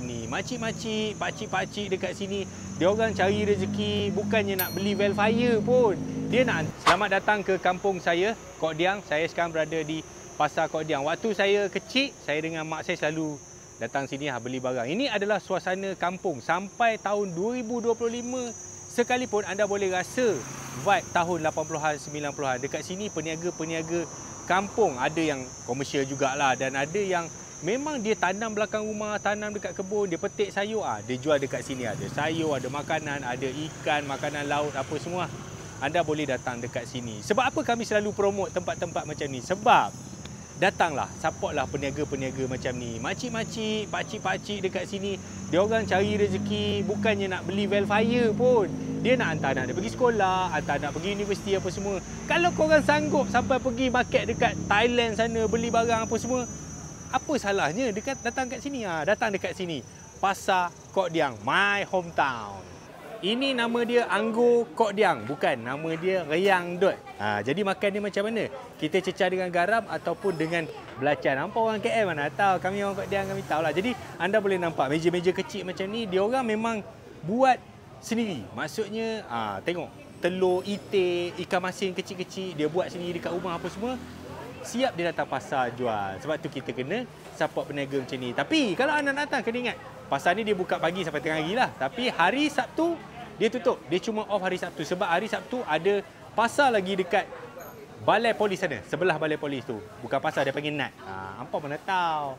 Ni makcik-makcik, pakcik-pakcik dekat sini, dia orang cari rezeki bukannya nak beli welfare pun. Dia nak selamat datang ke kampung saya, Kok Diang. Saya sekarang berada di Pasar Kok Diang. Waktu saya kecil, saya dengan mak saya selalu datang sini beli barang. Ini adalah suasana kampung sampai tahun 2025 sekalipun anda boleh rasa vibe tahun 80-an 90-an. Dekat sini peniaga-peniaga kampung ada yang komersial jugalah dan ada yang memang dia tanam belakang rumah, tanam dekat kebun, dia petik sayur, dia jual dekat sini. Ada sayur, ada makanan, ada ikan, makanan laut, apa semua. Anda boleh datang dekat sini. Sebab apa kami selalu promote tempat-tempat macam ni? Sebab datanglah, supportlah peniaga-peniaga macam ni. Makcik-makcik, pakcik-pakcik dekat sini, dia orang cari rezeki bukannya nak beli welfare pun. Dia nak hantar anak dia pergi sekolah, hantar anak pergi universiti apa semua. Kalau korang sanggup sampai pergi market dekat Thailand sana, beli barang apa semua, apa salahnya datang kat sini? Datang dekat sini. Pasar Kok Diang, my hometown. Ini nama dia Anggur Kok Diang, bukan nama dia Riang Dot. Jadi makan dia macam mana? Kita cecah dengan garam ataupun dengan belacan. Hampa orang KL mana tahu, kami orang Kok Diang kami tahulah. Jadi anda boleh nampak meja-meja kecil macam ni, dia orang memang buat sendiri. Maksudnya tengok telur itik, ikan masin kecil-kecil dia buat sendiri dekat rumah apa semua. Siap dia datang pasar jual. Sebab tu kita kena support peniaga macam ni. Tapi kalau anda datang kena ingat, pasar ni dia buka pagi sampai tengah hari lah. Tapi hari Sabtu dia tutup. Dia cuma off hari Sabtu. Sebab hari Sabtu ada pasar lagi dekat Balai Polis sana. Sebelah Balai Polis tu. Bukan pasar, dia panggil NAT. Hampa mana tahu.